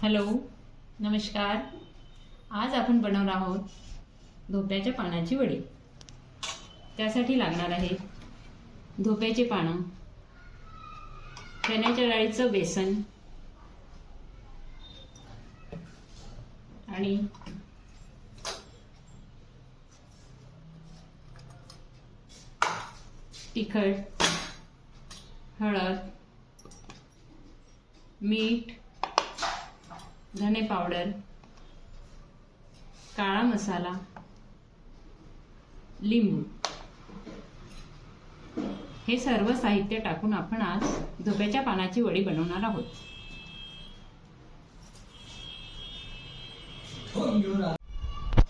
Hello, नमस्कार. आज आपण बनवणार आहोत धोप्याच्या पानाची वडी. त्यासाठी लागणार आहे धोप्याचे पानं, चण्याच्या डाळीचं बेसन आणि तिखट, हळद, मीठ, धने पावडर, काळा मसाला, लिंबू हे सर्व साहित्य टाकून आपण आज धोप्याच्या पानाची वडी बनवणार आहोत.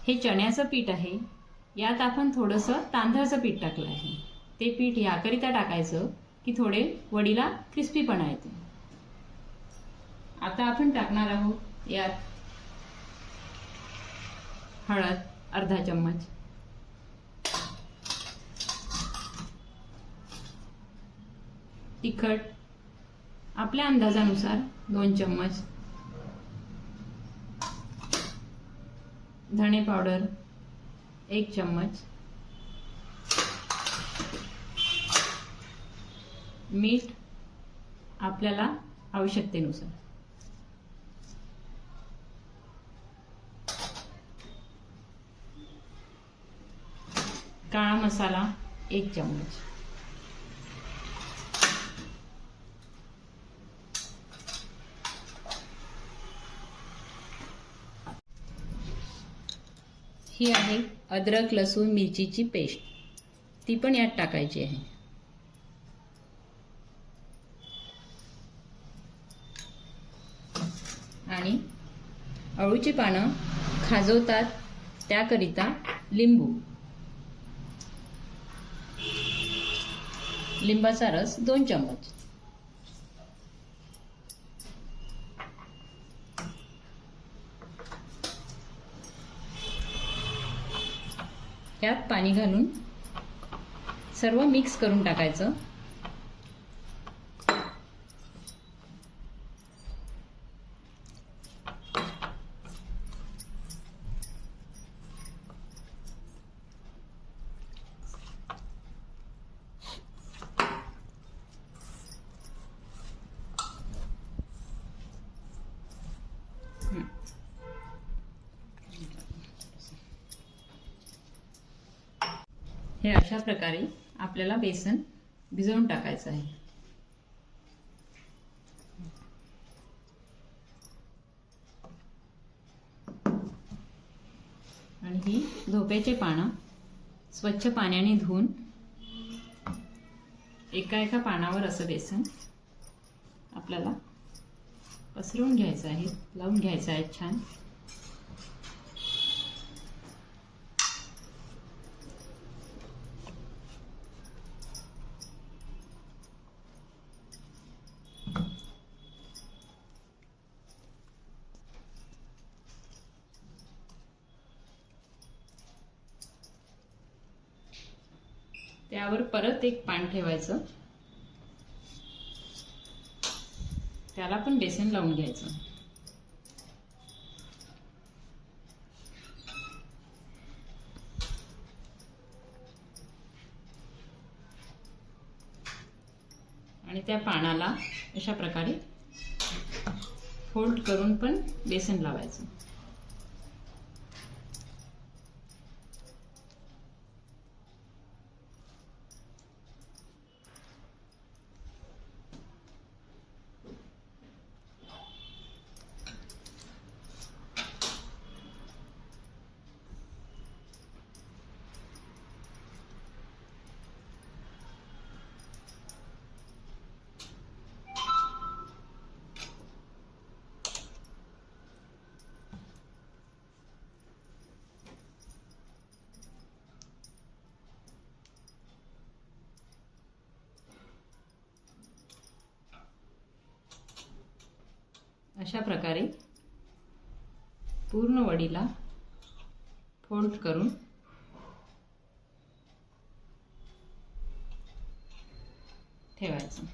हे चण्याचं पीठ आहे. यात आपण थोडंसं तांदळाचं पीठ टाकलं आहे. ते पीठ याकरिता टाकायचं की थोडे वडीला क्रिस्पीपणा येते. आता आपण टाकणार आहोत यात हळद अर्धा चम्मच, तिखट आपल्या अंदाजानुसार 2 चम्मच, धणे पावडर 1 चम्मच, मीठ आपल्याला आवश्यकतेनुसार, काळा मसाला 1 चम्मच, ही आहे अद्रक लसूण मिरचीची पेस्ट, ती पण यात टाकायची आहे. आणि अळूची पानं खाजवतात त्याकरिता लिंबाचा रस 2 चम्मच. यात पाणी घालून सर्व मिक्स करून टाकायचं. हे अशा प्रकारे आपल्याला बेसन भिजवून टाकायचं आहे. आणि ही धोप्याचे पानं स्वच्छ पाण्याने धुवून एका पानावर असं बेसन आपल्याला पसरवून घ्यायचं आहे, लावून घ्यायचं आहे छान. त्यावर परत एक पान ठेवायचं, त्याला पण बेसन लावून घ्यायचं. आणि त्या पानाला अशा प्रकारे फोल्ड करून पण बेसन लावायचं. अशा प्रकारे पूर्ण वडीला फोल्ड करून ठेवायचं.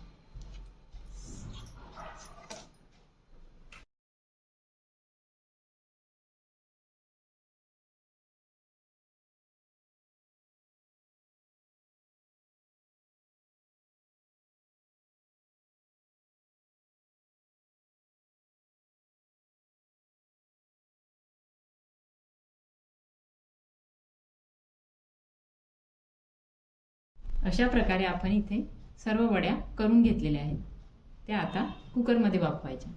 अशा प्रकारे आपण इथे सर्व वड्या करून घेतलेल्या आहेत. त्या आता कुकरमध्ये वाफवायच्या.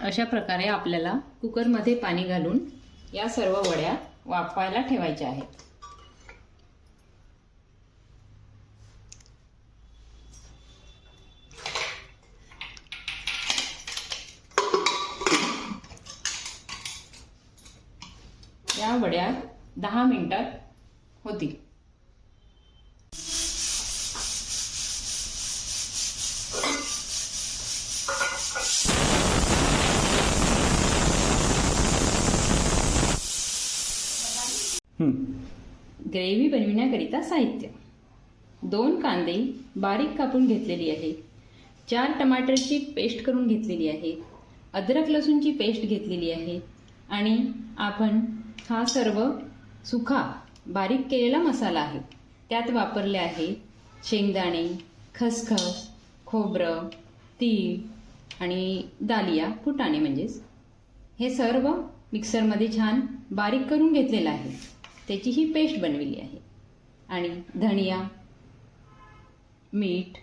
अशा प्रकारे आपल्याला कुकरमध्ये पाणी घालून या सर्व वड्या वाफवायला ठेवायच्या आहेत. या वड्या 10 मिनिटात होतील. ग्रेव्ही बनविण्याकरिता साहित्य: 2 कांदे बारीक कापून घेतलेली आहे, 4 टमाटरची पेस्ट करून घेतलेली आहे, अद्रक लसूणची पेस्ट घेतलेली आहे आणि आपण हा सर्व सुखा बारीक केलेला मसाला आहे. त्यात वापरले आहे शेंगदाणे, खसखस, खोबरं, तीळ आणि दालिया फुटाणे म्हणजेच हे सर्व मिक्सरमध्ये छान बारीक करून घेतलेलं आहे. त्याची ही पेस्ट बनविली आहे. आणि धनिया, मीठ,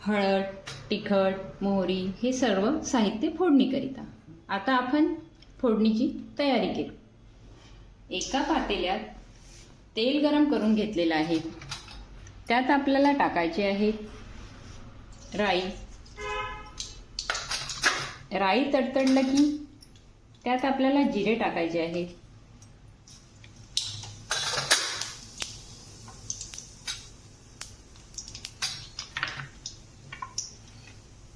हळद, तिखट, मोहरी हे सर्व साहित्य फोडणीकरिता. आता आपण फोडणीची तयारी केली. एका पातेल्यात तेल गरम करून घेतलेलं आहे. त्यात आपल्याला टाकायचे आहे राई. राई तडतडलं की त्यात आपल्याला जिरे टाकायचे आहे.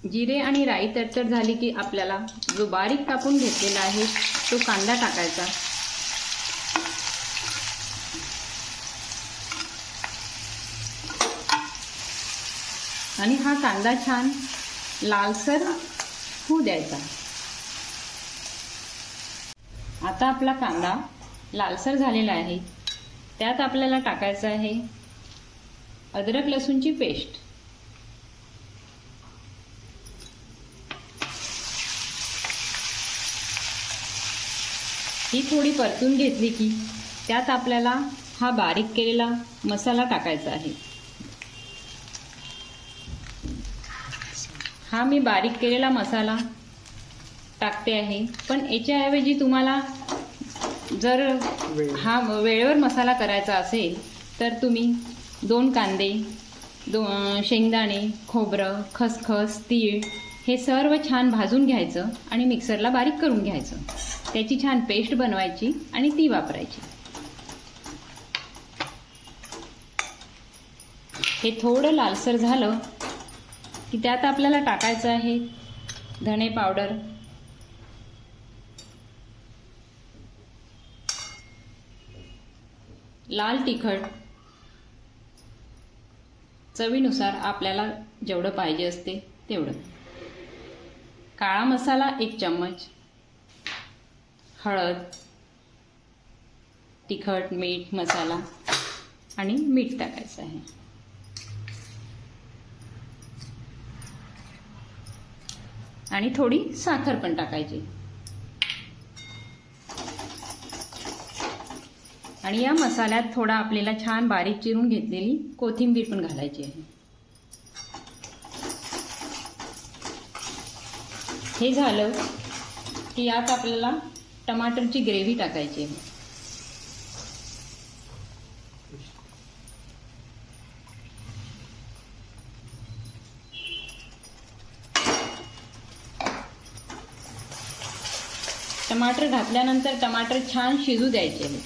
जिरे आणि राई तडतड झाली की आपल्याला जो बारीक कापून घेतलेला आहे तो कांदा टाकायचा. आणि हा कांदा छान लालसर होऊ द्यायचा. आता आपला कांदा लालसर झालेला आहे. त्यात आपल्याला टाकायचं आहे अद्रक लसूणची पेस्ट. ही थोडी परतून घेतली की त्यात आपल्याला हा बारीक केलेला मसाला टाकायचा आहे. हा मी बारीक केलेला मसाला टाकते आहे. पण याच्याऐवजी तुम्हाला जर हा वेळेवर मसाला करायचा असेल तर तुम्ही 2 कांदे, शेंगदाणे, खोबरं, खसखस, तीळ हे सर्व छान भाजून घ्यायचं आणि मिक्सरला बारीक करून घ्यायचं. त्याची छान पेस्ट बनवायची आणि ती वापरायची. हे थोडं लालसर झालं की त्यात आपल्याला टाकायचं आहे धणे पावडर, लाल तिखट चवीनुसार आपल्याला जेवढं पाहिजे असते तेवढं, काळा मसाला 1 चम्मच, हळद, तिखट, मीठ, मसाला आणि मीठ टाकायचं आहे. आणि थोडी साखर पण टाकायची. आणि या मसाल्यात थोडा आपल्याला छान बारीक चिरून घेतलेली कोथिंबीर पण घालायची आहे. हे झालं की यात आपल्याला टमाटरची ग्रेव्ही टाकायची आहे. टमाटर घातल्यानंतर टमाटर छान शिजू द्यायचे आहे.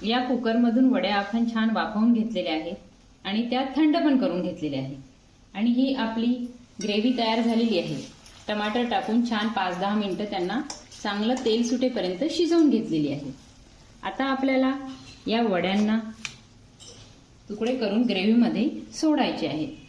या कुकरमधून वड्या आपण छान वाफवून घेतलेल्या आहेत आणि त्या थंड पण करून घेतलेल्या आहेत. आणि ही आपली ग्रेव्ही तयार झालेली आहे. टमाटर टाकून छान 5-10 मिनिटं त्यांना चांगलं तेल सुटेपर्यंत शिजवून घेतलेली आहे. आता आपल्याला या वड्यांना तुकडे करून ग्रेव्हीमध्ये सोडायचे आहेत.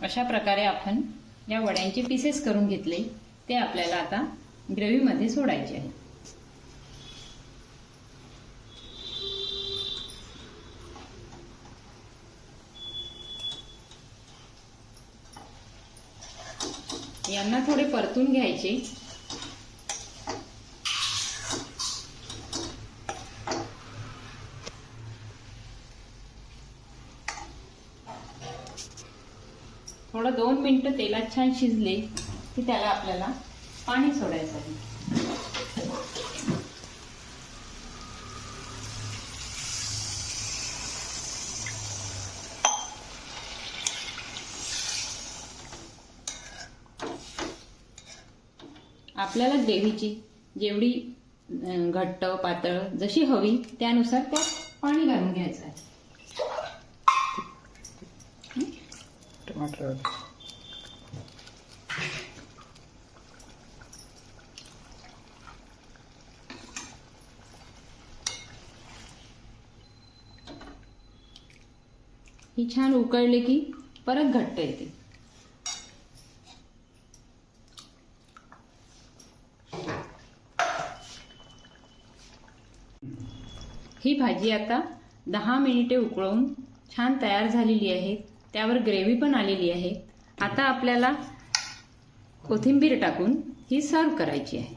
अशा प्रकारे आपण या वड्यांचे पीसेस करून घेतले, ते आपल्याला आता ग्रेव्हीमध्ये सोडायचे आहे. यांना थोडे परतून घ्यायचे. थोडं 2 मिनिटं तेलात छान शिजले की त्याला आपल्याला पाणी सोडायचं आहे. आपल्याला ग्रेव्हीची जेवढी घट्ट पातळ जशी हवी त्यानुसार त्यात पाणी घालून घ्यायचं आहे. टमाटर ही छान उकळले की परत घट्ट येते. ही भाजी आता 10 मिनिटे उकळून छान तयार झालेली आहे. त्यावर ग्रेव्ही पण आलेली आहे. आता आपल्याला कोथिंबीर टाकून ही सर्व करायची आहे.